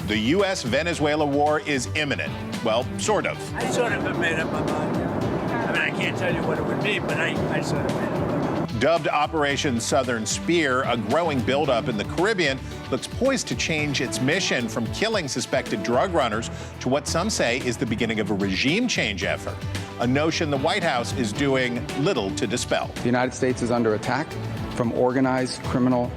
The U.S.-Venezuela war is imminent. Well, sort of. I sort of have made up my mind. I mean, I can't tell you what it would be, but I sort of made up my mind. Dubbed Operation Southern Spear, a growing buildup in the Caribbean looks poised to change its mission from killing suspected drug runners to what some say is the beginning of a regime change effort, a notion the White House is doing little to dispel. The United States is under attack from organized criminal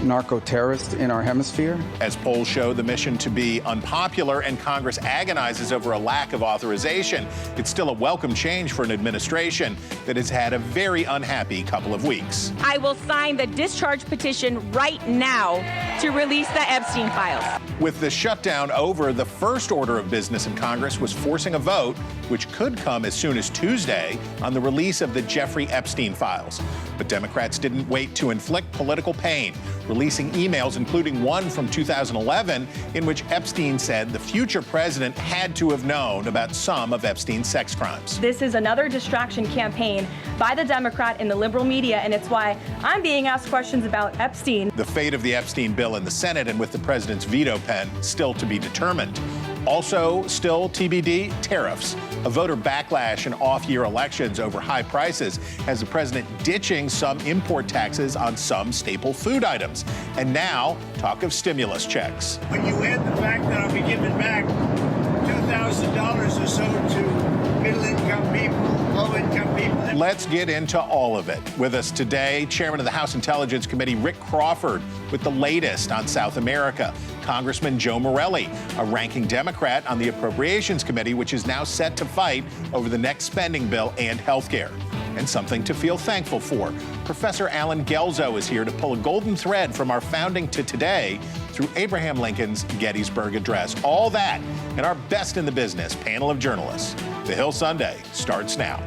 narco-terrorists in our hemisphere. As polls show the mission to be unpopular and Congress agonizes over a lack of authorization, it's still a welcome change for an administration that has had a very unhappy couple of weeks. I will sign the discharge petition right now to release the Epstein files. With the shutdown over, the first order of business in Congress was forcing a vote, which could come as soon as Tuesday, on the release of the Jeffrey Epstein files. But Democrats didn't wait to inflict political pain, releasing emails, including one from 2011, in which Epstein said the future president had to have known about some of Epstein's sex crimes. This is another distraction campaign by the Democrat and the liberal media, and it's why I'm being asked questions about Epstein. The fate of the Epstein bill in the Senate and with the president's veto pen still to be determined. Also, still TBD, tariffs. A voter backlash in off-year elections over high prices has the president ditching some import taxes on some staple food items. And now, talk of stimulus checks. When you add the fact that I'll be giving back $2,000 or so to middle-income people, low-income people. Let's get into all of it. With us today, Chairman of the House Intelligence Committee, Rick Crawford, with the latest on South America. Congressman Joe Morelle, a ranking Democrat on the Appropriations Committee, which is now set to fight over the next spending bill and health care. And something to feel thankful for. Professor Allen Guelzo is here to pull a golden thread from our founding to today through Abraham Lincoln's Gettysburg Address. All that and our best in the business panel of journalists. The Hill Sunday starts now.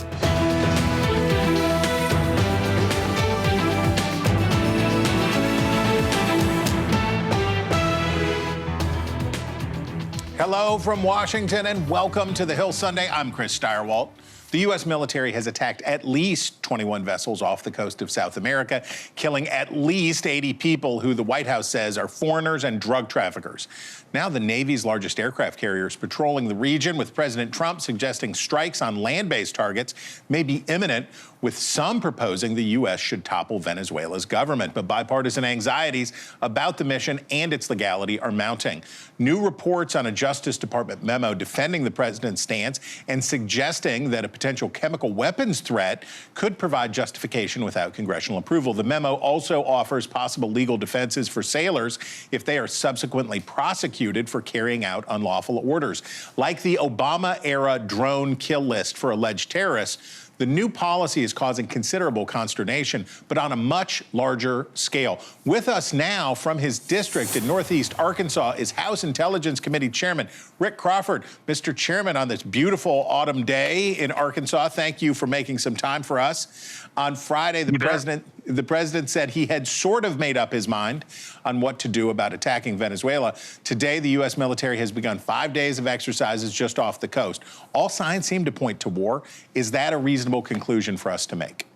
Hello from Washington and welcome to the Hill Sunday. I'm Chris Stirewalt. The U.S. military has attacked at least 21 vessels off the coast of South America, killing at least 80 people who the White House says are foreigners and drug traffickers. Now the Navy's largest aircraft carrier is patrolling the region, with President Trump suggesting strikes on land-based targets may be imminent, with some proposing the U.S. should topple Venezuela's government. But bipartisan anxieties about the mission and its legality are mounting. New reports on a Justice Department memo defending the president's stance and suggesting that a potential chemical weapons threat could provide justification without congressional approval. The memo also offers possible legal defenses for sailors if they are subsequently prosecuted for carrying out unlawful orders. Like the Obama-era drone kill list for alleged terrorists, the new policy is causing considerable consternation, but on a much larger scale. With us now from his district in Northeast Arkansas is House Intelligence Committee Chairman Rick Crawford. Mr. Chairman, on this beautiful autumn day in Arkansas, thank you for making some time for us. On Friday, the president said he had sort of made up his mind on what to do about attacking Venezuela. Today, the U.S. military has begun 5 days of exercises just off the coast. All signs seem to point to war. Is that a reasonable conclusion for us to make?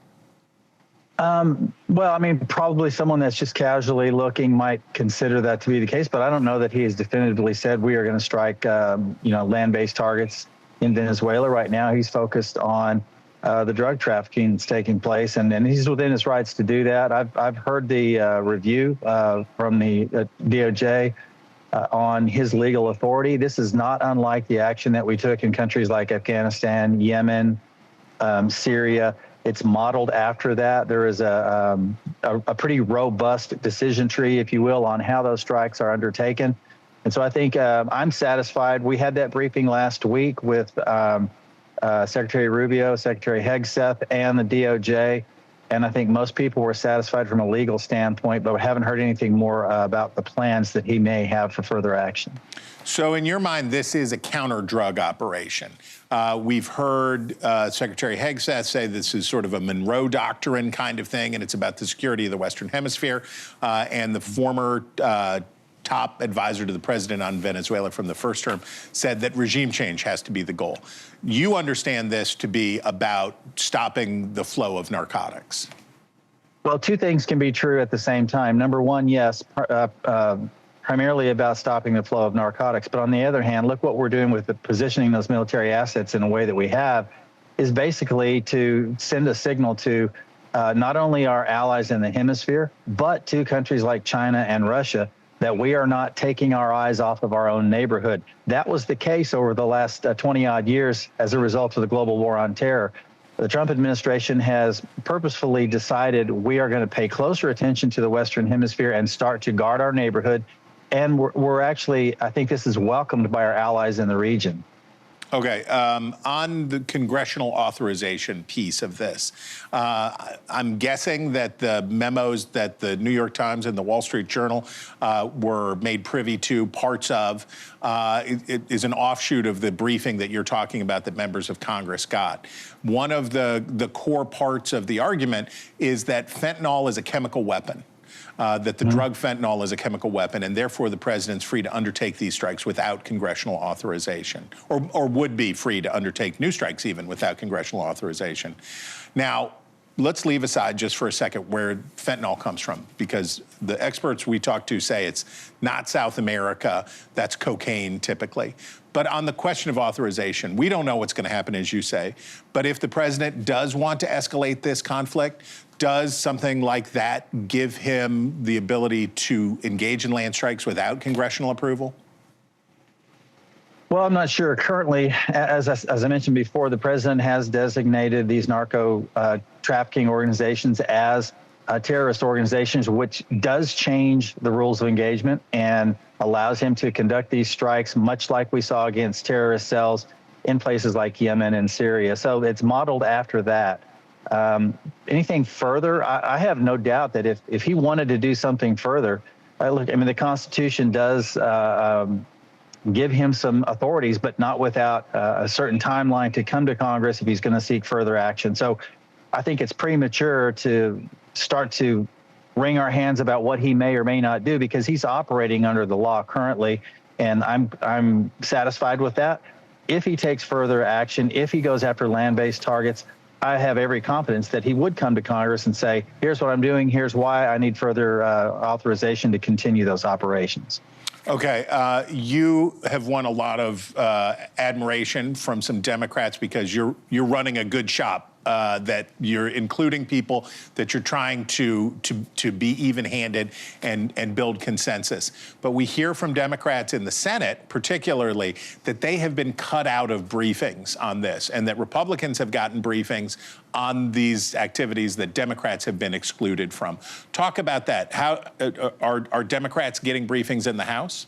Well, I mean, probably someone that's just casually looking might consider that to be the case, but I don't know that he has definitively said we are going to strike, land-based targets in Venezuela. Right now, he's focused on the drug trafficking that's taking place, and he's within his rights to do that. I've heard the review from the DOJ on his legal authority. This is not unlike the action that we took in countries like Afghanistan, Yemen, Syria. It's modeled after that. There is a pretty robust decision tree, if you will, on how those strikes are undertaken. And so I think I'm satisfied. We had that briefing last week with Secretary Rubio, Secretary Hegseth, and the DOJ. And I think most people were satisfied from a legal standpoint, but we haven't heard anything more about the plans that he may have for further action. So in your mind, this is a counter-drug operation. We've heard Secretary Hegseth say this is sort of a Monroe Doctrine kind of thing, and it's about the security of the Western Hemisphere. And the former top advisor to the president on Venezuela from the first term said that regime change has to be the goal. You understand this to be about stopping the flow of narcotics. Well, two things can be true at the same time. Number one, yes, primarily about stopping the flow of narcotics. But on the other hand, look what we're doing with positioning those military assets in a way that we have is basically to send a signal to not only our allies in the hemisphere, but to countries like China and Russia that we are not taking our eyes off of our own neighborhood. That was the case over the last 20-odd years as a result of the global war on terror. The Trump administration has purposefully decided we are going to pay closer attention to the Western Hemisphere and start to guard our neighborhood. And we're actually, I think this is welcomed by our allies in the region. Okay, on the congressional authorization piece of this, I'm guessing that the memos that the New York Times and the Wall Street Journal were made privy to, parts of, it is an offshoot of the briefing that you're talking about that members of Congress got. One of the core parts of the argument is that fentanyl is a chemical weapon. That the drug fentanyl is a chemical weapon, and therefore the president's free to undertake these strikes without congressional authorization, or would be free to undertake new strikes even without congressional authorization. Now, let's leave aside just for a second where fentanyl comes from, because the experts we talk to say it's not South America, that's cocaine typically. But on the question of authorization, we don't know what's going to happen, as you say. But if the president does want to escalate this conflict, does something like that give him the ability to engage in land strikes without congressional approval? Well, I'm not sure. Currently, as I mentioned before, the president has designated these narco trafficking organizations as terrorist organizations, which does change the rules of engagement and allows him to conduct these strikes much like we saw against terrorist cells in places like Yemen and Syria. So it's modeled after that. Anything further, I have no doubt that if he wanted to do something further, the Constitution does give him some authorities, but not without a certain timeline to come to Congress if he's going to seek further action. So I think it's premature to start to wring our hands about what he may or may not do, because he's operating under the law currently, and I'm satisfied with that. If he takes further action, if he goes after land-based targets, I have every confidence that he would come to Congress and say, here's what I'm doing, here's why I need further authorization to continue those operations. Okay, you have won a lot of admiration from some Democrats because you're running a good shop. That you're including people, that you're trying to be even-handed and build consensus. But we hear from Democrats in the Senate, particularly, that they have been cut out of briefings on this, and that Republicans have gotten briefings on these activities that Democrats have been excluded from. Talk about that. How are Democrats getting briefings in the House?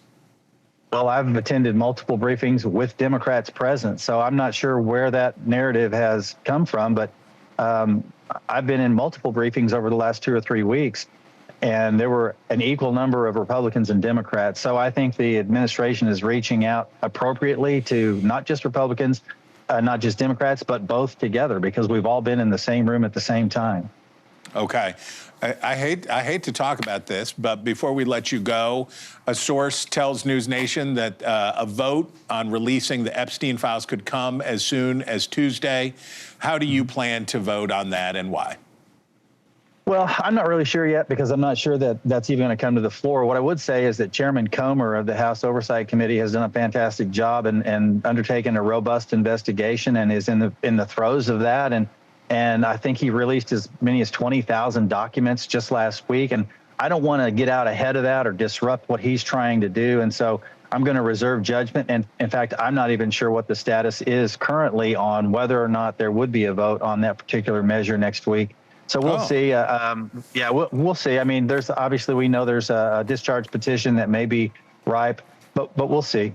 Well, I've attended multiple briefings with Democrats present, so I'm not sure where that narrative has come from, but I've been in multiple briefings over the last 2 or 3 weeks, and there were an equal number of Republicans and Democrats. So I think the administration is reaching out appropriately to not just Republicans, not just Democrats, but both together, because we've all been in the same room at the same time. Okay. I hate to talk about this, but before we let you go, a source tells NewsNation that a vote on releasing the Epstein files could come as soon as Tuesday. How do you plan to vote on that, and why? Well, I'm not really sure yet, because I'm not sure that that's even going to come to the floor. What I would say is that Chairman Comer of the House Oversight Committee has done a fantastic job and undertaken a robust investigation and is in the throes of that. And I think he released as many as 20,000 documents just last week. And I don't want to get out ahead of that or disrupt what he's trying to do. And so I'm going to reserve judgment. And in fact, I'm not even sure what the status is currently on whether or not there would be a vote on that particular measure next week. So we'll see. Yeah, we'll see. I mean, there's obviously, we know there's a discharge petition that may be ripe, but we'll see.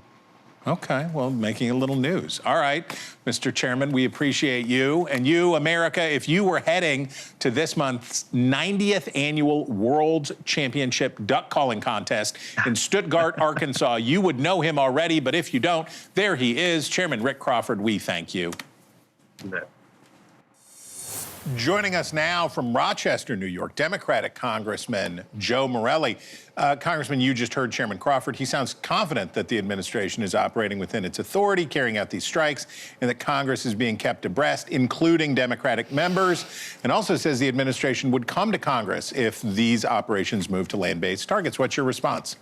Okay, well, making a little news. All right, Mr. Chairman, we appreciate you. And you, America, if you were heading to this month's 90th annual World Championship Duck Calling Contest in Stuttgart, Arkansas, you would know him already, but if you don't, there he is. Chairman Rick Crawford, we thank you. Joining us now from Rochester, New York, Democratic Congressman Joe Morelle. Congressman, you just heard Chairman Crawford. He sounds confident that the administration is operating within its authority, carrying out these strikes, and that Congress is being kept abreast, including Democratic members, and also says the administration would come to Congress if these operations move to land-based targets. What's your response?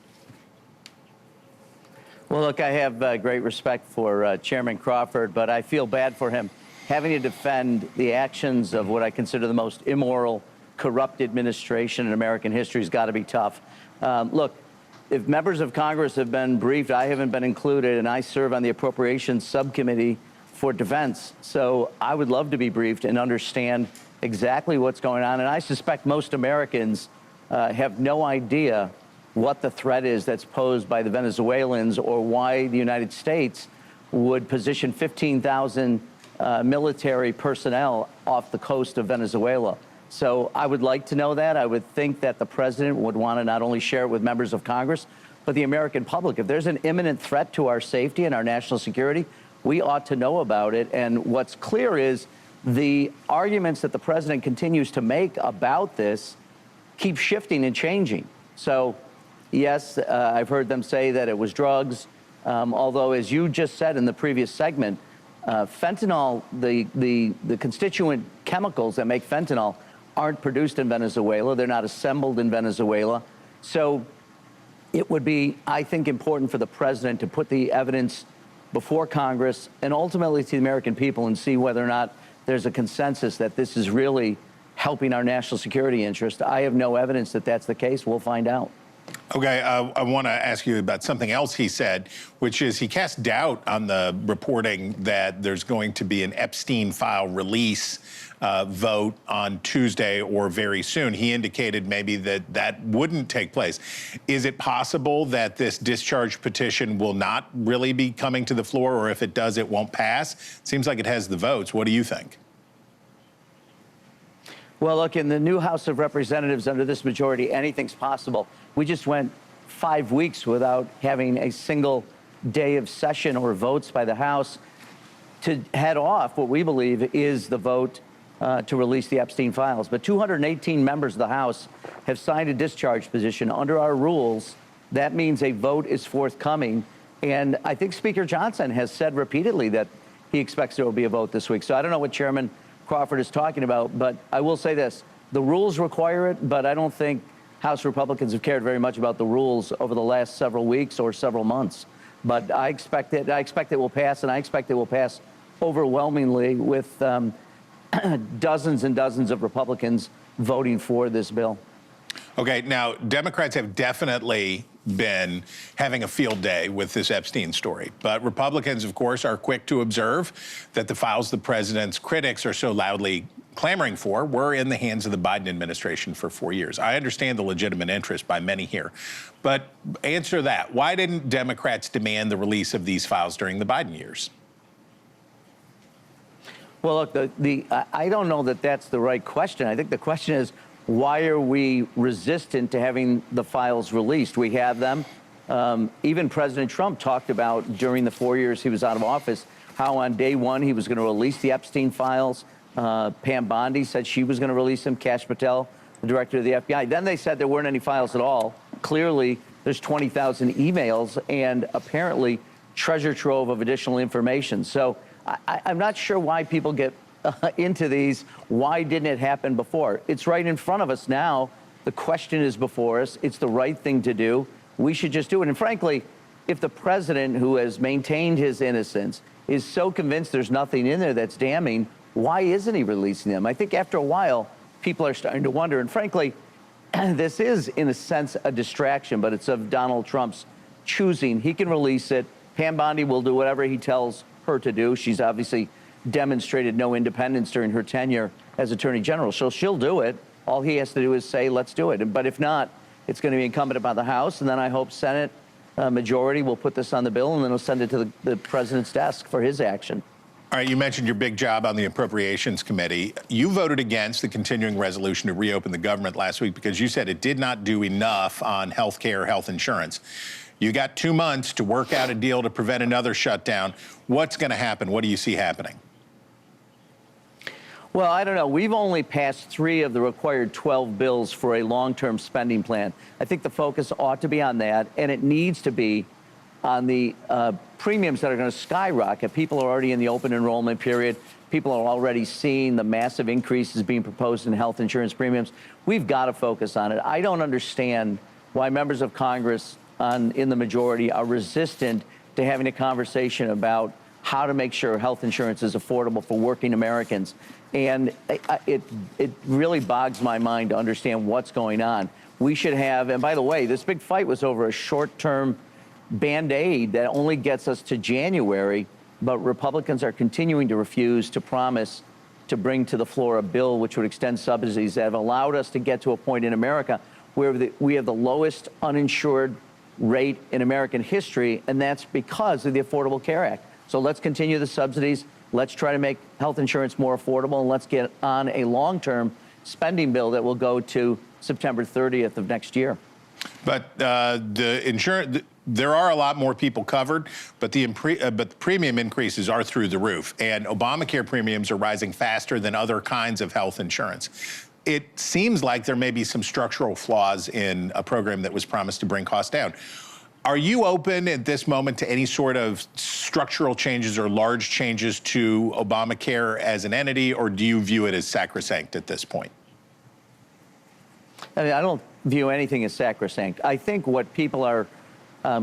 Well, look, I have great respect for Chairman Crawford, but I feel bad for him having to defend the actions of what I consider the most immoral, corrupt administration in American history has got to be tough. Look, if members of Congress have been briefed, I haven't been included, and I serve on the Appropriations Subcommittee for Defense. So I would love to be briefed and understand exactly what's going on. And I suspect most Americans have no idea what the threat is that's posed by the Venezuelans or why the United States would position 15,000 military personnel off the coast of Venezuela. So I would like to know that. I would think that the president would want to not only share it with members of Congress, but the American public. If there's an imminent threat to our safety and our national security, we ought to know about it. And what's clear is the arguments that the president continues to make about this keep shifting and changing. So, yes, I've heard them say that it was drugs, although, as you just said in the previous segment, fentanyl, the constituent chemicals that make fentanyl aren't produced in Venezuela. They're not assembled in Venezuela. So it would be, I think, important for the president to put the evidence before Congress and ultimately to the American people and see whether or not there's a consensus that this is really helping our national security interest. I have no evidence that that's the case. We'll find out. Okay, I want to ask you about something else he said, which is he cast doubt on the reporting that there's going to be an Epstein file release vote on Tuesday or very soon. He indicated maybe that wouldn't take place. Is it possible that this discharge petition will not really be coming to the floor, or if it does, it won't pass? It seems like it has the votes. What do you think? Well, look, in the new House of Representatives under this majority, anything's possible. We just went 5 weeks without having a single day of session or votes by the House to head off what we believe is the vote to release the Epstein files. But 218 members of the House have signed a discharge petition. Under our rules, that means a vote is forthcoming. And I think Speaker Johnson has said repeatedly that he expects there will be a vote this week. So I don't know what Chairman Crawford is talking about, but I will say this. The rules require it, but I don't think House Republicans have cared very much about the rules over the last several weeks or several months. But I expect it will pass, and I expect it will pass overwhelmingly with dozens and dozens of Republicans voting for this bill. Okay, now, Democrats have definitely been having a field day with this Epstein story. But Republicans, of course, are quick to observe that the files the president's critics are so loudly clamoring for were in the hands of the Biden administration for 4 years. I understand the legitimate interest by many here. But answer that. Why didn't Democrats demand the release of these files during the Biden years? Well, look, I don't know that that's the right question. I think the question is, why are we resistant to having the files released? We have them. Even President Trump talked about during the 4 years he was out of office how on day one he was going to release the Epstein files. Pam Bondi said she was going to release them. Kash Patel, the director of the FBI. Then they said there weren't any files at all. Clearly, there's 20,000 emails and apparently treasure trove of additional information. So I'm not sure why people get into these. Why didn't it happen before? It's right in front of us now. The question is before us. It's the right thing to do. We should just do it. And frankly, if the president, who has maintained his innocence, is so convinced there's nothing in there that's damning, why isn't he releasing them? I think after a while, people are starting to wonder. And frankly, this is, in a sense, a distraction, but it's of Donald Trump's choosing. He can release it. Pam Bondi will do whatever he tells her to do. She's obviously demonstrated no independence during her tenure as Attorney General. So she'll do it. All he has to do is say, let's do it. But if not, it's going to be incumbent upon the House. And then I hope Senate majority will put this on the bill and then he'll send it to the president's desk for his action. All right, you mentioned your big job on the Appropriations Committee. You voted against the continuing resolution to reopen the government last week because you said it did not do enough on health care, health insurance. You got 2 months to work out a deal to prevent another shutdown. What's going to happen? What do you see happening? Well, I don't know. We've only passed 3 of the required 12 bills for a long-term spending plan. I think the focus ought to be on that, and it needs to be on the premiums that are going to skyrocket. People are already in the open enrollment period. People are already seeing the massive increases being proposed in health insurance premiums. We've got to focus on it. I don't understand why members of Congress in the majority are resistant to having a conversation about how to make sure health insurance is affordable for working Americans. And it really bogs my mind to understand what's going on. We should have, and by the way, this big fight was over a short-term Band-Aid that only gets us to January, but Republicans are continuing to refuse to promise to bring to the floor a bill which would extend subsidies that have allowed us to get to a point in America where we have the lowest uninsured rate in American history, and that's because of the Affordable Care Act. So let's continue the subsidies. Let's try to make health insurance more affordable, and let's get on a long-term spending bill that will go to September 30th of next year. But the insurance, there are a lot more people covered, but the premium increases are through the roof, and Obamacare premiums are rising faster than other kinds of health insurance. It seems like there may be some structural flaws in a program that was promised to bring costs down. Are you open at this moment to any sort of structural changes or large changes to Obamacare as an entity, or do you view it as sacrosanct at this point? I mean, I don't view anything as sacrosanct. I think what people are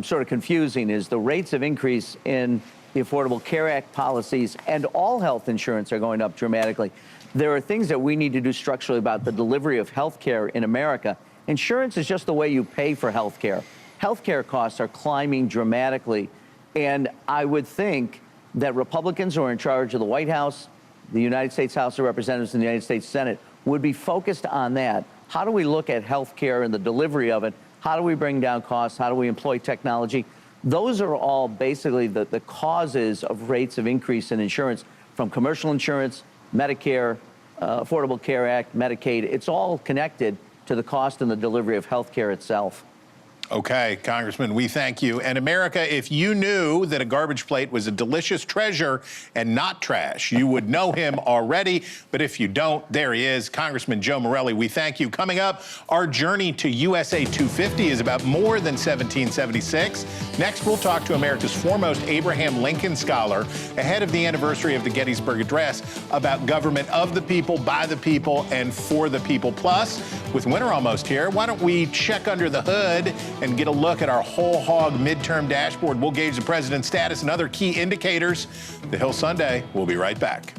sort of confusing is the rates of increase in the Affordable Care Act policies, and all health insurance are going up dramatically. There are things that we need to do structurally about the delivery of health care in America. Insurance is just the way you pay for health care. Healthcare costs are climbing dramatically, and I would think that Republicans who are in charge of the White House, the United States House of Representatives, and the United States Senate would be focused on that. How do we look at healthcare and the delivery of it? How do we bring down costs? How do we employ technology? Those are all basically the causes of rates of increase in insurance, from commercial insurance, Medicare, Affordable Care Act, Medicaid. It's all connected to the cost and the delivery of healthcare itself. Okay, Congressman, we thank you. And America, if you knew that a garbage plate was a delicious treasure and not trash, you would know him already. But if you don't, there he is, Congressman Joe Morelle. We thank you. Coming up, our journey to USA 250 is about more than 1776. Next, we'll talk to America's foremost Abraham Lincoln scholar ahead of the anniversary of the Gettysburg Address about government of the people, by the people, and for the people. Plus, with winter almost here, why don't we check under the hood and get a look at our whole hog midterm dashboard. We'll gauge the president's status and other key indicators. The Hill Sunday. We'll be right back.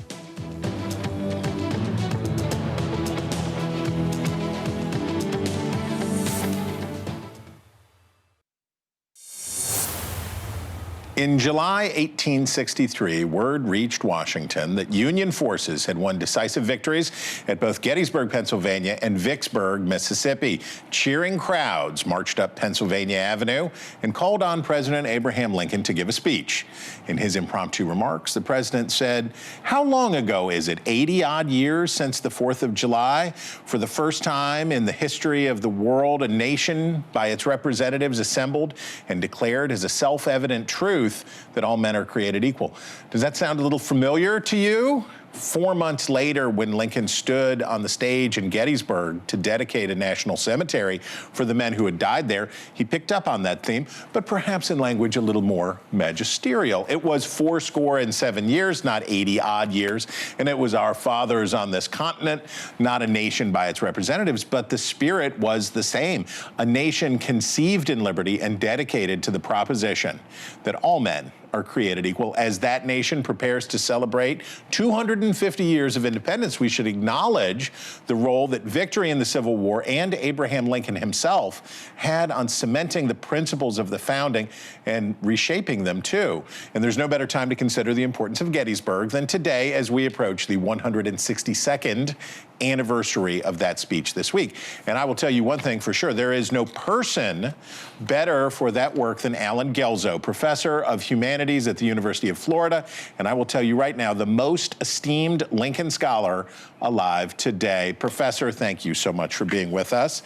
In July 1863, word reached Washington that Union forces had won decisive victories at both Gettysburg, Pennsylvania, and Vicksburg, Mississippi. Cheering crowds marched up Pennsylvania Avenue and called on President Abraham Lincoln to give a speech. In his impromptu remarks, the president said, "How long ago is it? 80-odd years since the 4th of July? For the first time in the history of the world, a nation by its representatives assembled and declared as a self-evident truth that all men are created equal." Does that sound a little familiar to you? 4 months later, when Lincoln stood on the stage in Gettysburg to dedicate a national cemetery for the men who had died there, he picked up on that theme, but perhaps in language a little more magisterial. It was 77 years, not 80-odd years, and it was our fathers on this continent, not a nation by its representatives, but the spirit was the same. A nation conceived in liberty and dedicated to the proposition that all men are created equal. As that nation prepares to celebrate 250 years of independence, we should acknowledge the role that victory in the Civil War and Abraham Lincoln himself had on cementing the principles of the founding and reshaping them too. And there's no better time to consider the importance of Gettysburg than today as we approach the 162nd anniversary of that speech this week. And I will tell you one thing for sure, there is no person better for that work than Allen Guelzo, professor of humanities at the University of Florida. And I will tell you right now, the most esteemed Lincoln scholar alive today. Professor, thank you so much for being with us.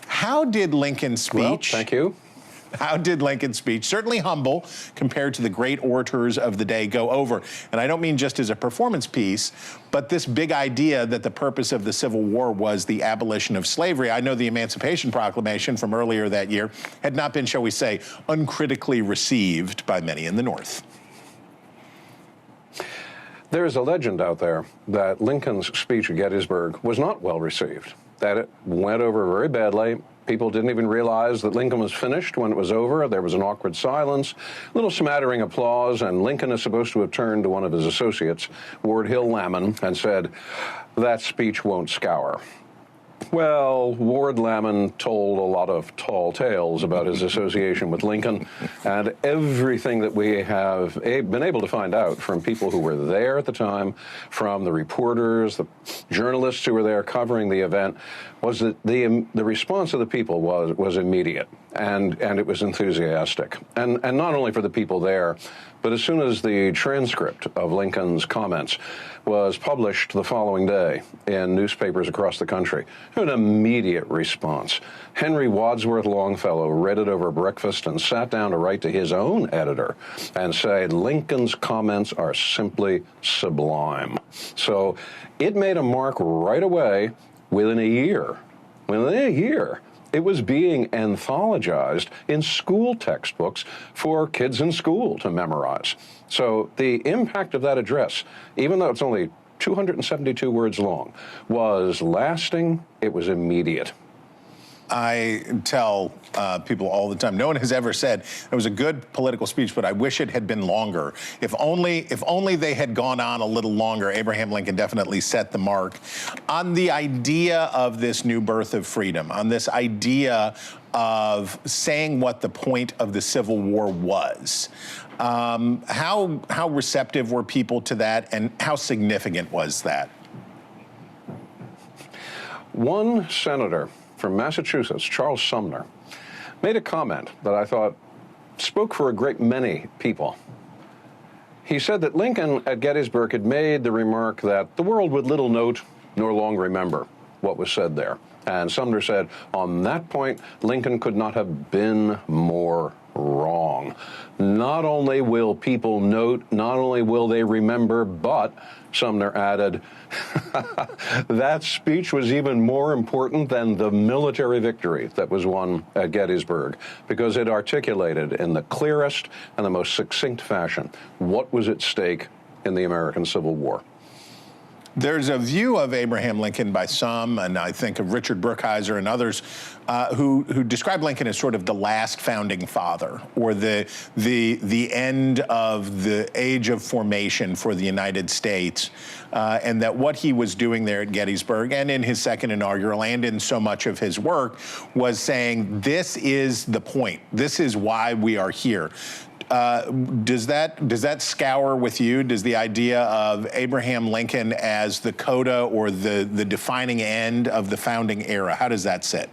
How did Lincoln's speech... Well, thank you. How did Lincoln's speech, certainly humble compared to the great orators of the day, go over? And I don't mean just as a performance piece, but this big idea that the purpose of the Civil War was the abolition of slavery. I know the Emancipation Proclamation from earlier that year had not been, shall we say, uncritically received by many in the North. There's a legend out there that Lincoln's speech at Gettysburg was not well received, that it went over very badly, People didn't even realize that Lincoln was finished when it was over. There was an awkward silence, a little smattering applause, and Lincoln is supposed to have turned to one of his associates, Ward Hill Lamon, and said, "That speech won't scour." Well, Ward Lamon told a lot of tall tales about his association with Lincoln, and everything that we have been able to find out from people who were there at the time, from the reporters, the journalists who were there covering the event, was that the response of the people was immediate, and it was enthusiastic. And not only for the people there, but as soon as the transcript of Lincoln's comments was published the following day in newspapers across the country, an immediate response. Henry Wadsworth Longfellow read it over breakfast and sat down to write to his own editor and say, Lincoln's comments are simply sublime. So it made a mark right away within a year. Within a year. It was being anthologized in school textbooks for kids in school to memorize. So the impact of that address, even though it's only 272 words long, was lasting. It was immediate. I tell people all the time, no one has ever said it was a good political speech, but I wish it had been longer. If only they had gone on a little longer. Abraham Lincoln definitely set the mark on the idea of this new birth of freedom, on this idea of saying what the point of the Civil War was. How receptive were people to that, and how significant was that? One senator from Massachusetts, Charles Sumner, made a comment that I thought spoke for a great many people. He said that Lincoln at Gettysburg had made the remark that the world would little note nor long remember what was said there. And Sumner said, on that point, Lincoln could not have been more wrong. Not only will people note, not only will they remember, but, Sumner added, that speech was even more important than the military victory that was won at Gettysburg, because it articulated in the clearest and the most succinct fashion what was at stake in the American Civil War. There's a view of Abraham Lincoln by some, and I think of Richard Brookhiser and others, who describe Lincoln as sort of the last founding father, or the end of the age of formation for the United States, and that what he was doing there at Gettysburg and in his second inaugural and in so much of his work was saying, this is the point. This is why we are here. Does that scour with you? Does the idea of Abraham Lincoln as the coda or the defining end of the founding era, how does that sit?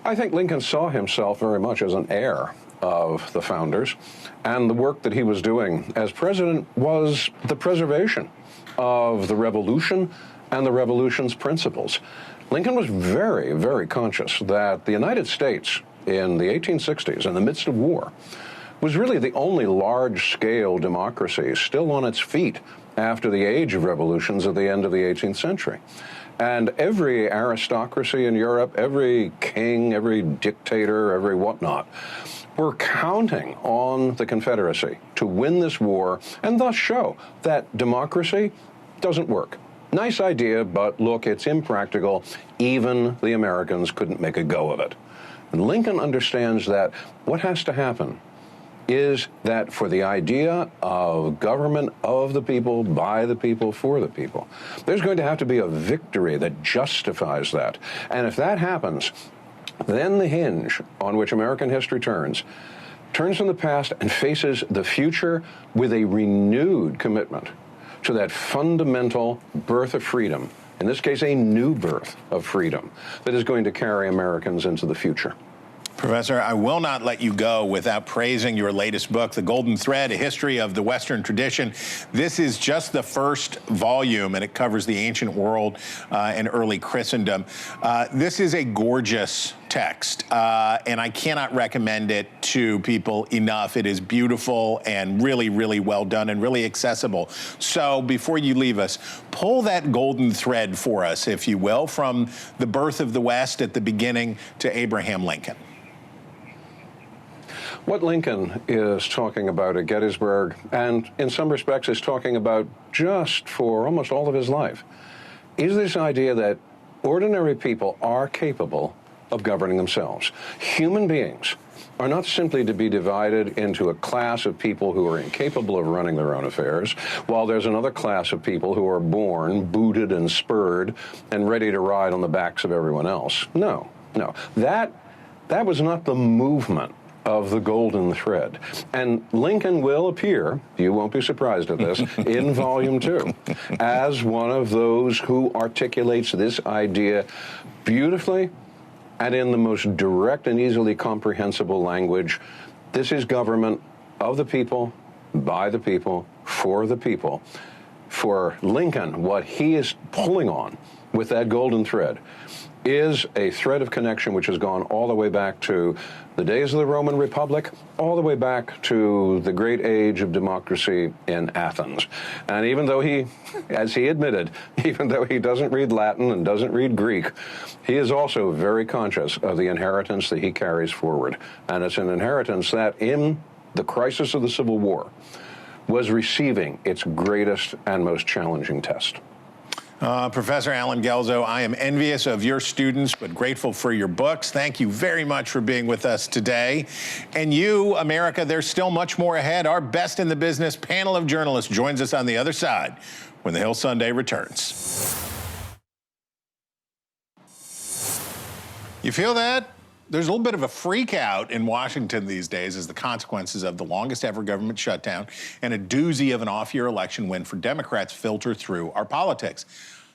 I think Lincoln saw himself very much as an heir of the founders, and the work that he was doing as president was the preservation of the Revolution and the Revolution's principles. Lincoln was very, very conscious that the United States in the 1860s, in the midst of war, was really the only large-scale democracy still on its feet after the age of revolutions at the end of the 18th century. And every aristocracy in Europe, every king, every dictator, every whatnot, were counting on the Confederacy to win this war and thus show that democracy doesn't work. Nice idea, but look, it's impractical. Even the Americans couldn't make a go of it. And Lincoln understands that what has to happen is that for the idea of government of the people, by the people, for the people, there's going to have to be a victory that justifies that. And if that happens, then the hinge on which American history turns from the past and faces the future with a renewed commitment to that fundamental birth of freedom, in this case, a new birth of freedom that is going to carry Americans into the future. Professor, I will not let you go without praising your latest book, The Golden Thread, A History of the Western Tradition. This is just the first volume, and it covers the ancient world and early Christendom. This is a gorgeous text, and I cannot recommend it to people enough. It is beautiful and really, really well done and really accessible. So before you leave us, pull that golden thread for us, if you will, from the birth of the West at the beginning to Abraham Lincoln. What Lincoln is talking about at Gettysburg, and in some respects is talking about just for almost all of his life, is this idea that ordinary people are capable of governing themselves. Human beings are not simply to be divided into a class of people who are incapable of running their own affairs, while there's another class of people who are born, booted and spurred, and ready to ride on the backs of everyone else. No. That was not the movement of the golden thread. And Lincoln will appear, you won't be surprised at this, in Volume 2, as one of those who articulates this idea beautifully and in the most direct and easily comprehensible language. This is government of the people, by the people, for the people. For Lincoln, what he is pulling on with that golden thread is a thread of connection which has gone all the way back to the days of the Roman Republic, all the way back to the great age of democracy in Athens. And even though he, as he admitted, even though he doesn't read Latin and doesn't read Greek, he is also very conscious of the inheritance that he carries forward. And it's an inheritance that, in the crisis of the Civil War, was receiving its greatest and most challenging test. Professor Allen Guelzo, I am envious of your students, but grateful for your books. Thank you very much for being with us today. And you, America, there's still much more ahead. Our best in the business panel of journalists joins us on the other side when the Hill Sunday returns. You feel that? There's a little bit of a freak out in Washington these days as the consequences of the longest ever government shutdown and a doozy of an off-year election win for Democrats filter through our politics.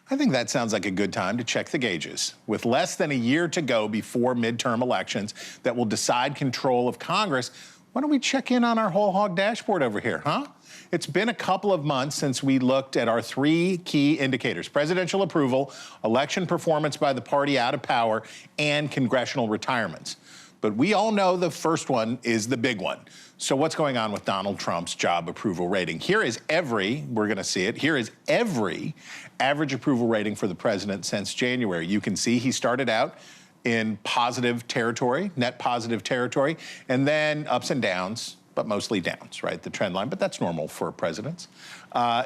I think that sounds like a good time to check the gauges. With less than a year to go before midterm elections that will decide control of Congress, why don't we check in on our whole hog dashboard over here, huh? It's been a couple of months since we looked at our three key indicators: presidential approval, election performance by the party out of power, and congressional retirements. But we all know the first one is the big one. So what's going on with Donald Trump's job approval rating? Here is we're going to see it, here is every average approval rating for the president since January. You can see he started out in positive territory, net positive territory, and then ups and downs, but mostly downs, right? The trend line, but that's normal for presidents.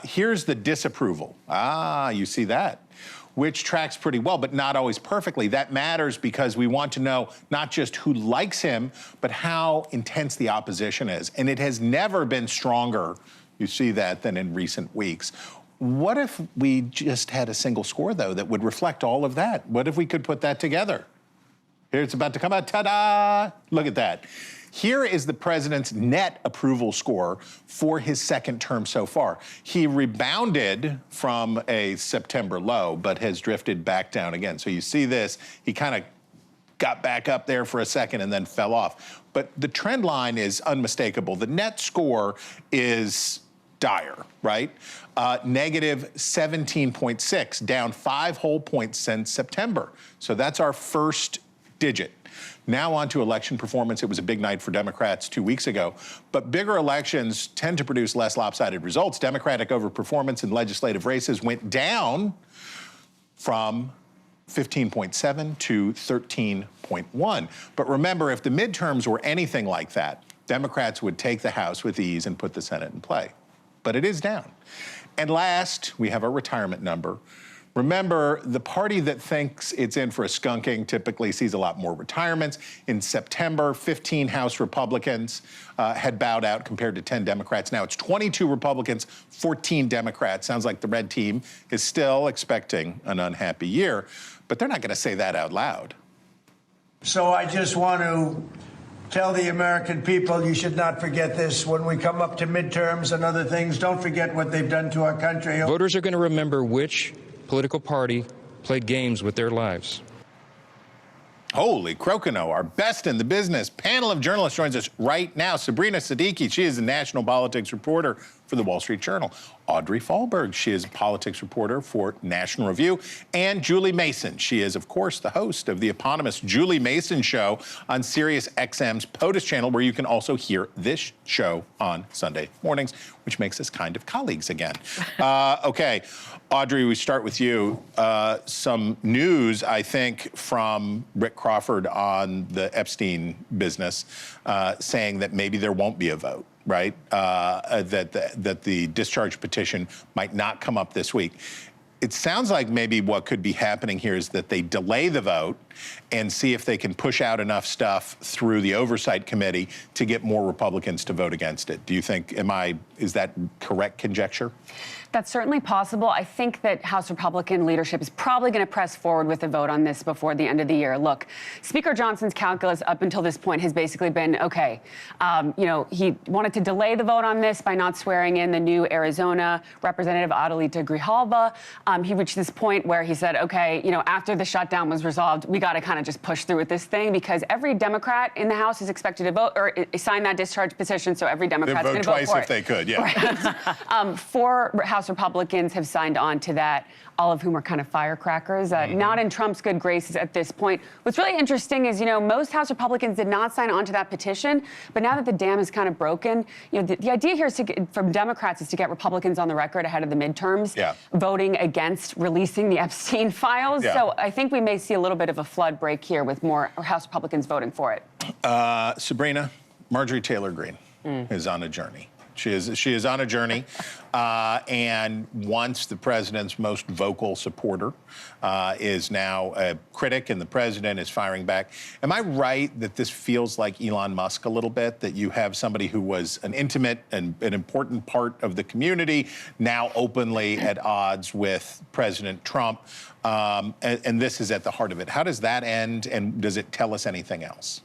Here's the disapproval. You see that, which tracks pretty well, but not always perfectly. That matters because we want to know not just who likes him, but how intense the opposition is. And it has never been stronger, you see that, than in recent weeks. What if we just had a single score, though, that would reflect all of that? What if we could put that together? Here it's about to come out, ta-da! Look at that. Here is the president's net approval score for his second term so far. He rebounded from a September low, but has drifted back down again. So you see this, he kind of got back up there for a second and then fell off. But the trend line is unmistakable. The net score is dire, right? Negative 17.6, down 5 whole points since September. So that's our first digit. Now on to election performance. It was a big night for Democrats 2 weeks ago, but bigger elections tend to produce less lopsided results. Democratic overperformance in legislative races went down from 15.7 to 13.1. But remember, if the midterms were anything like that, Democrats would take the House with ease and put the Senate in play. But it is down. And last, we have our retirement number. Remember, the party that thinks it's in for a skunking typically sees a lot more retirements. In September, 15 House Republicans had bowed out compared to 10 Democrats. Now it's 22 Republicans, 14 Democrats. Sounds like the red team is still expecting an unhappy year, but they're not going to say that out loud. So I just want to tell the American people, you should not forget this when we come up to midterms and other things. Don't forget what they've done to our country. Voters are going to remember which political party played games with their lives. Holy crocono, our best in the business panel of journalists joins us right now. Sabrina Siddiqui, she is a national politics reporter for the Wall Street Journal. Audrey Fahlberg, she is a politics reporter for National Review. And Julie Mason, she is, of course, the host of the eponymous Julie Mason Show on Sirius XM's POTUS channel, where you can also hear this show on Sunday mornings, which makes us kind of colleagues again. Okay, Audrey, we start with you. Some news, I think, from Rick Crawford on the Epstein business, saying that maybe there won't be a vote, right? That the discharge petition might not come up this week. it sounds like maybe what could be happening here is that they delay the vote and see if they can push out enough stuff through the Oversight Committee to get more Republicans to vote against it. Do you think, is that correct conjecture? That's certainly possible. I think that House Republican leadership is probably going to press forward with a vote on this before the end of the year. Look, Speaker Johnson's calculus up until this point has basically been, okay, he wanted to delay the vote on this by not swearing in the new Arizona Representative Adelita Grijalva. He reached this point where he said, okay, after the shutdown was resolved, we got to kind of just push through with this thing because every Democrat in the House is expected to vote or sign that discharge petition, so every Democrat's going to vote for it. Vote twice if they could, yeah. Right. 4 House Republicans have signed on to that, all of whom are kind of firecrackers, not in Trump's good graces at this point. What's really interesting is, most House Republicans did not sign on to that petition, but now that the dam is kind of broken, the idea here is from Democrats is to get Republicans on the record ahead of the midterms, voting against releasing the Epstein files. Yeah. So I think we may see a little bit of a flood break here with more House Republicans voting for it. Sabrina, Marjorie Taylor Greene is on a journey. She is on a journey, and once the president's most vocal supporter is now a critic, and the president is firing back. Am I right that this feels like Elon Musk a little bit, that you have somebody who was an intimate and an important part of the community now openly at odds with President Trump, and this is at the heart of it? How does that end, and does it tell us anything else?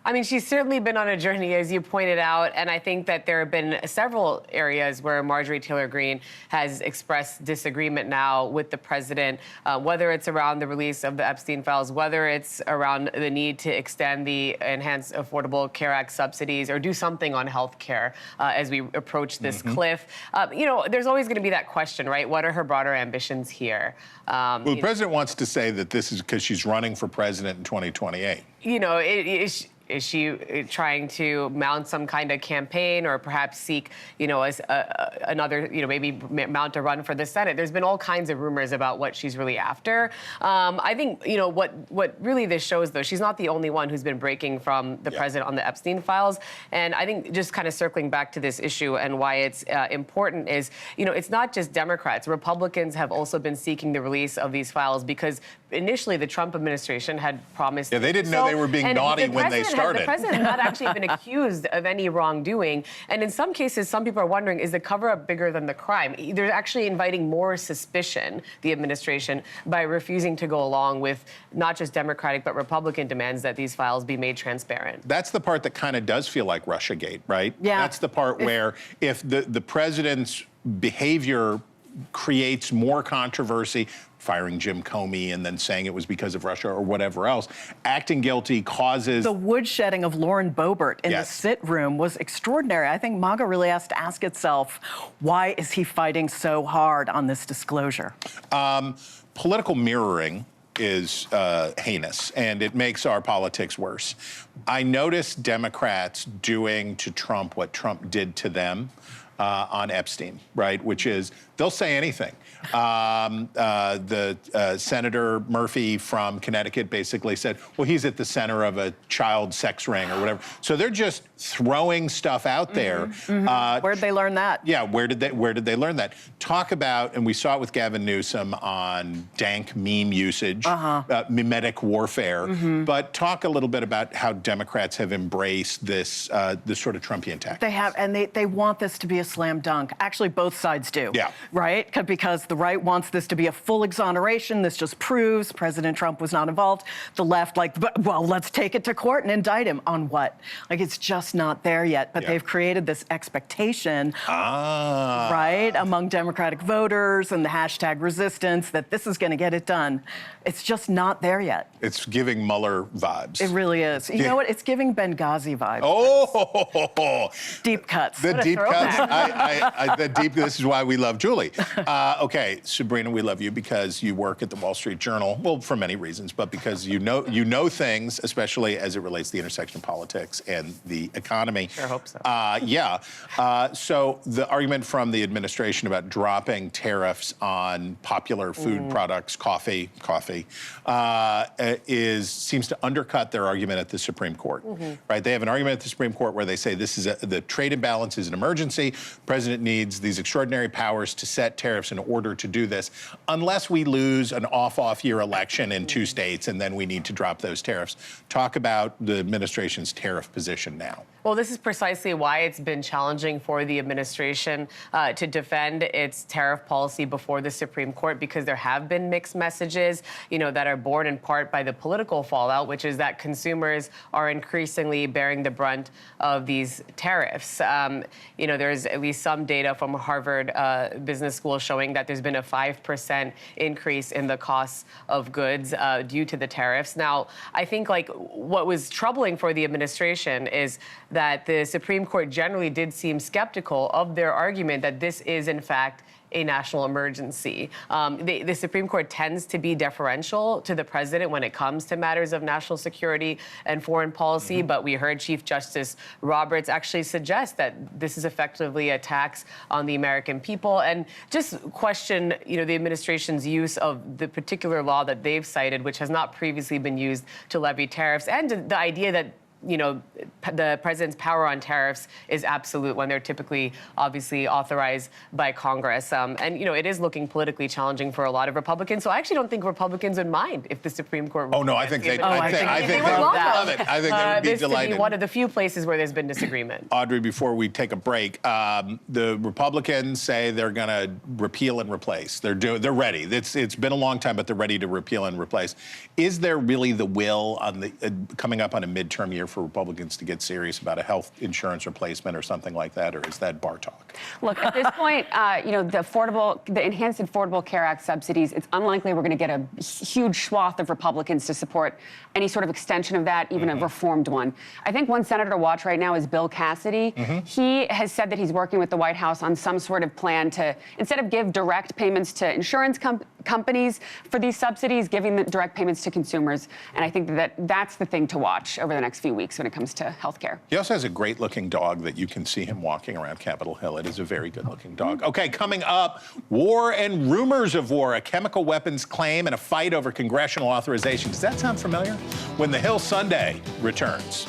I mean, she's certainly been on a journey, as you pointed out, and I think that there have been several areas where Marjorie Taylor Greene has expressed disagreement now with the president, whether it's around the release of the Epstein files, whether it's around the need to extend the Enhanced Affordable Care Act subsidies or do something on health care as we approach this cliff. There's always going to be that question, right? What are her broader ambitions here? Well, the president wants to say that this is because she's running for president in 2028. Is she trying to mount some kind of campaign or perhaps seek, another, maybe mount a run for the Senate? There's been all kinds of rumors about what she's really after. I think, what really this shows, though, she's not the only one who's been breaking from the president on the Epstein files. And I think just kind of circling back to this issue and why it's important is, it's not just Democrats. Republicans have also been seeking the release of these files because initially the Trump administration had promised. Yeah, they didn't know they were being naughty when they started. The president had not actually been accused of any wrongdoing. And in some cases, some people are wondering, is the cover-up bigger than the crime? They're actually inviting more suspicion, the administration, by refusing to go along with not just Democratic but Republican demands that these files be made transparent. That's the part that kind of does feel like Russiagate, right? Yeah. That's the part where if the president's behavior creates more controversy, firing Jim Comey and then saying it was because of Russia or whatever else, acting guilty causes... The woodshedding of Lauren Boebert in the sit room was extraordinary. I think MAGA really has to ask itself, why is he fighting so hard on this disclosure? Political mirroring is heinous, and it makes our politics worse. I noticed Democrats doing to Trump what Trump did to them on Epstein, right? Which is, they'll say anything. Senator Murphy from Connecticut basically said, well, he's at the center of a child sex ring or whatever. So they're just throwing stuff out there. Where'd they learn that? Yeah, where did they learn that? Talk about, and we saw it with Gavin Newsom on dank meme usage, mimetic warfare, but talk a little bit about how Democrats have embraced this sort of Trumpian tactic. They have, and they want this to be a slam dunk. Actually, both sides do. Yeah. Right? Because the right wants this to be a full exoneration. This just proves President Trump was not involved. The left, well, let's take it to court and indict him on what? It's just not there yet. But they've created this expectation, right, among Democratic voters and the hashtag resistance that this is going to get it done. It's just not there yet. It's giving Mueller vibes. It really is. You know what? It's giving Benghazi vibes. Oh! Deep cuts. The deep cuts. This is why we love Julie. Okay, Sabrina, we love you because you work at the Wall Street Journal. Well, for many reasons, but because you know things, especially as it relates to the intersection of politics and the economy. Sure hope so. So the argument from the administration about dropping tariffs on popular food products, coffee, seems to undercut their argument at the Supreme Court. Right? They have an argument at the Supreme Court where they say this is the trade imbalance is an emergency. The president needs these extraordinary powers to set tariffs in order to do this, unless we lose an off year election in 2 states, and then we need to drop those tariffs. Talk about the administration's tariff position now. Well, this is precisely why it's been challenging for the administration to defend its tariff policy before the Supreme Court, because there have been mixed messages, that are borne in part by the political fallout, which is that consumers are increasingly bearing the brunt of these tariffs. There's at least some data from Harvard Business School showing that there's been a 5% increase in the costs of goods due to the tariffs. Now, I think what was troubling for the administration is that the Supreme Court generally did seem skeptical of their argument that this is, in fact, a national emergency. The Supreme Court tends to be deferential to the president when it comes to matters of national security and foreign policy, but we heard Chief Justice Roberts actually suggest that this is effectively a tax on the American people, and just question, the administration's use of the particular law that they've cited, which has not previously been used to levy tariffs, and the idea that the president's power on tariffs is absolute when they're typically, obviously, authorized by Congress. And, it is looking politically challenging for a lot of Republicans. So I actually don't think Republicans would mind if the Supreme Court... Oh, no, I think they would love it. I think they would be delighted. This is one of the few places where there's been disagreement. Audrey, before we take a break, the Republicans say they're going to repeal and replace. They're ready. It's been a long time, but they're ready to repeal and replace. Is there really the will on the coming up on a midterm year for Republicans to get serious about a health insurance replacement or something like that, or is that bar talk? Look, at this point, the Enhanced Affordable Care Act subsidies, it's unlikely we're going to get a huge swath of Republicans to support any sort of extension of that, even a reformed one. I think one senator to watch right now is Bill Cassidy. He has said that he's working with the White House on some sort of plan to, instead of give direct payments to insurance companies for these subsidies, giving the direct payments to consumers. And I think that's the thing to watch over the next few weeks when it comes to health care. He also has a great-looking dog that you can see him walking around Capitol Hill. It is a very good-looking dog. Okay, coming up, war and rumors of war, a chemical weapons claim and a fight over congressional authorization. Does that sound familiar? When the Hill Sunday returns.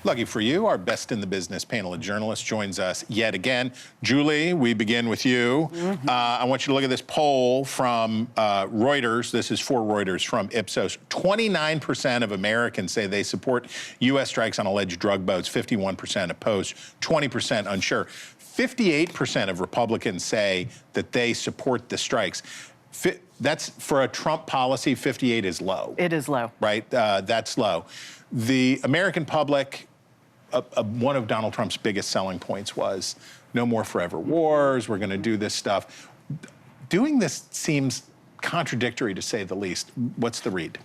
Lucky for you, our best in the business panel of journalists joins us yet again. Julie, we begin with you. I want you to look at this poll from Reuters. This is for Reuters from Ipsos. 29% of Americans say they support U.S. strikes on alleged drug boats. 51% opposed. 20% unsure. 58% of Republicans say that they support the strikes. That's for a Trump policy. 58 is low. It is low. Right? That's low. The American public, one of Donald Trump's biggest selling points was no more forever wars. We're going to do this stuff. Doing this seems contradictory, to say the least. What's the read?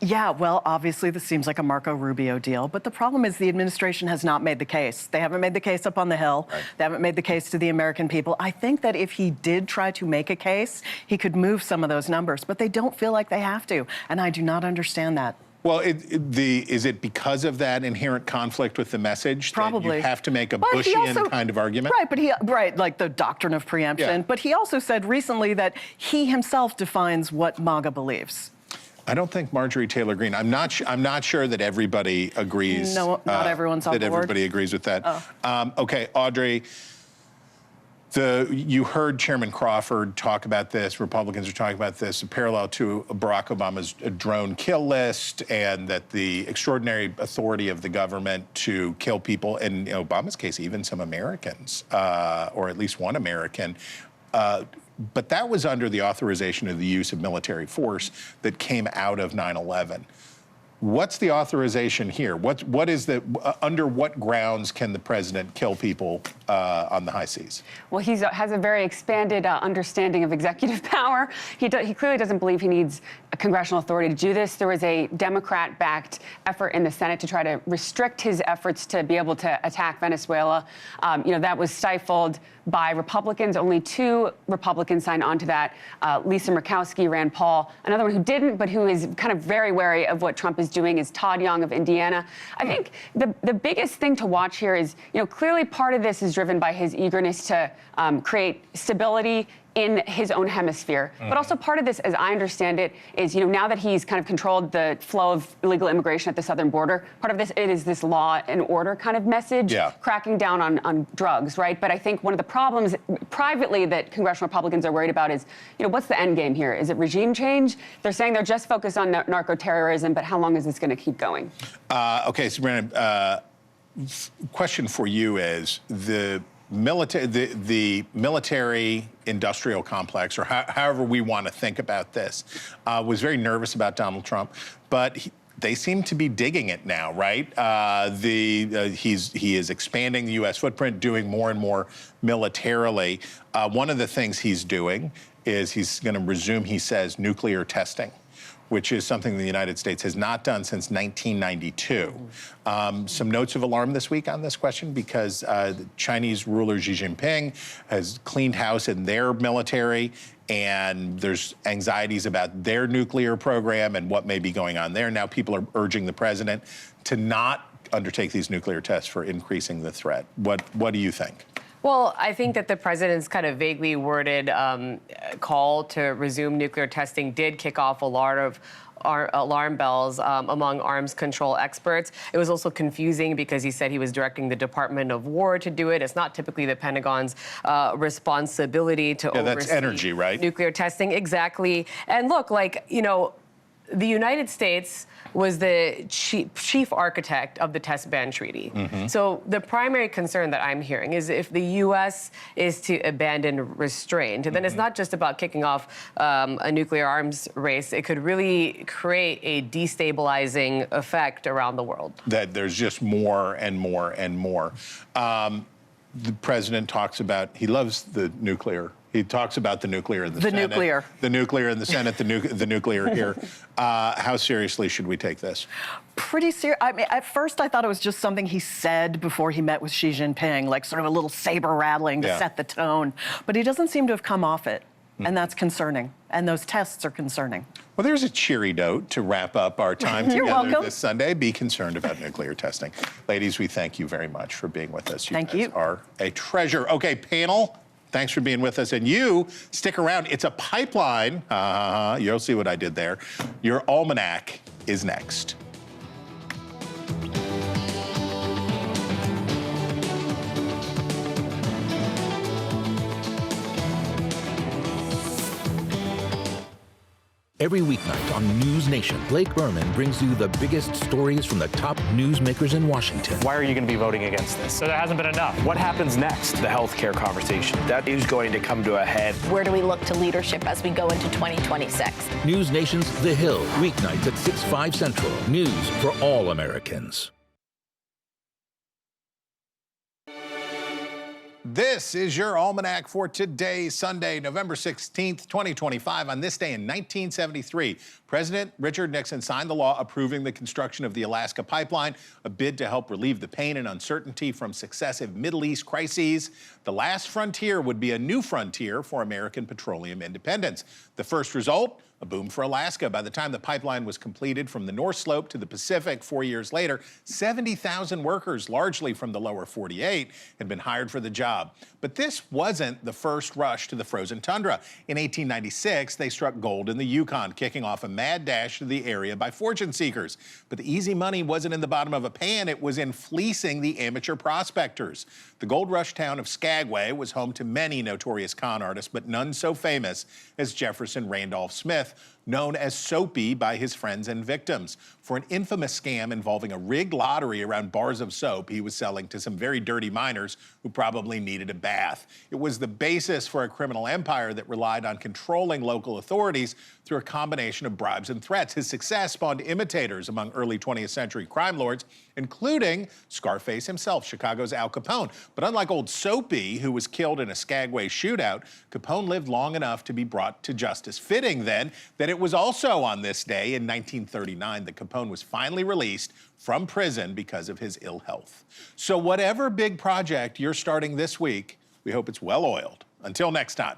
Yeah, well, obviously this seems like a Marco Rubio deal, but the problem is the administration has not made the case. They haven't made the case up on the Hill. Right. They haven't made the case to the American people. I think that if he did try to make a case, he could move some of those numbers, but they don't feel like they have to, and I do not understand that. Well, is it because of that inherent conflict with the message? Probably. That you have to make a Bushian kind of argument? Right, like the doctrine of preemption. Yeah. But he also said recently that he himself defines what MAGA believes. I don't think Marjorie Taylor Greene. I'm not sure that everybody agrees. No, not everyone's on board. That everybody agrees with that. Oh. Okay, Audrey. You heard Chairman Crawford talk about this. Republicans are talking about this, parallel to Barack Obama's drone kill list, and that the extraordinary authority of the government to kill people, in Obama's case, even some Americans, or at least one American. But that was under the authorization of the use of military force that came out of 9/11. What's the authorization here? What is under what grounds can the president kill people on the high seas? Well, he has a very expanded understanding of executive power. He clearly doesn't believe he needs a congressional authority to do this. There was a Democrat-backed effort in the Senate to try to restrict his efforts to be able to attack Venezuela. That was stifled by Republicans. Only 2 Republicans signed on to that. Lisa Murkowski, Rand Paul. Another one who didn't, but who is kind of very wary of what Trump is doing, is Todd Young of Indiana. I think the biggest thing to watch here is, clearly part of this is driven by his eagerness to create stability in his own hemisphere. But also part of this, as I understand it, is, now that he's kind of controlled the flow of illegal immigration at the southern border, part of this, it is this law and order kind of message, cracking down on drugs, right? But I think one of the problems privately that congressional Republicans are worried about is, what's the end game here? Is it regime change? They're saying they're just focused on narco-terrorism, but how long is this going to keep going? Okay, Sabrina, question for you is the military industrial complex, or however we want to think about this, was very nervous about Donald Trump, but they seem to be digging it now, right? He is expanding the U.S. footprint, doing more and more militarily. One of the things he's doing is he's going to resume, he says, nuclear testing, which is something the United States has not done since 1992. Some notes of alarm this week on this question, because the Chinese ruler Xi Jinping has cleaned house in their military, and there's anxieties about their nuclear program and what may be going on there. Now people are urging the president to not undertake these nuclear tests for increasing the threat. What do you think? Well, I think that the president's kind of vaguely worded call to resume nuclear testing did kick off a lot of alarm bells among arms control experts. It was also confusing because he said he was directing the Department of War to do it. It's not typically the Pentagon's responsibility to oversee that's energy, right? Nuclear testing. Exactly. And look, the United States was the chief architect of the test ban treaty. So the primary concern that I'm hearing is if the U.S. is to abandon restraint, then it's not just about kicking off a nuclear arms race. It could really create a destabilizing effect around the world. That there's just more and more and more. The president talks about, he loves the nuclear. He talks about the nuclear in the Senate. The nuclear in the Senate, the nuclear here. How seriously should we take this? Pretty serious. I mean, at first I thought it was just something he said before he met with Xi Jinping, like sort of a little saber rattling to set the tone. But he doesn't seem to have come off it. And that's concerning. And those tests are concerning. Well, there's a cheery note to wrap up our time together this Sunday. Be concerned about nuclear testing. Ladies, we thank you very much for being with us. You guys are a treasure. Okay, panel, thanks for being with us. And you, stick around. It's a pipeline. You'll see what I did there. Your almanac is next. Every weeknight on NewsNation, Blake Berman brings you the biggest stories from the top newsmakers in Washington. Why are you going to be voting against this? So there hasn't been enough. What happens next? The healthcare conversation. That is going to come to a head. Where do we look to leadership as we go into 2026? NewsNation's The Hill, weeknights at 6, 5 Central. News for all Americans. This is your almanac for today, Sunday, November 16th, 2025. On this day in 1973, President Richard Nixon signed the law approving the construction of the Alaska pipeline, a bid to help relieve the pain and uncertainty from successive Middle East crises. The last frontier would be a new frontier for American petroleum independence. The first result? A boom for Alaska. By the time the pipeline was completed from the North Slope to the Pacific 4 years later, 70,000 workers, largely from the lower 48, had been hired for the job. But this wasn't the first rush to the frozen tundra. In 1896, they struck gold in the Yukon, kicking off a mad dash to the area by fortune seekers. But the easy money wasn't in the bottom of a pan, it was in fleecing the amateur prospectors. The gold rush town of Skagway was home to many notorious con artists, but none so famous as Jefferson Randolph Smith, known as Soapy by his friends and victims, for an infamous scam involving a rigged lottery around bars of soap he was selling to some very dirty miners who probably needed a bath. It was the basis for a criminal empire that relied on controlling local authorities through a combination of bribes and threats. His success spawned imitators among early 20th century crime lords, including Scarface himself, Chicago's Al Capone. But unlike old Soapy, who was killed in a Skagway shootout, Capone lived long enough to be brought to justice. Fitting, then, that it was also on this day in 1939 that Capone was finally released from prison because of his ill health. So whatever big project you're starting this week, we hope it's well-oiled. Until next time.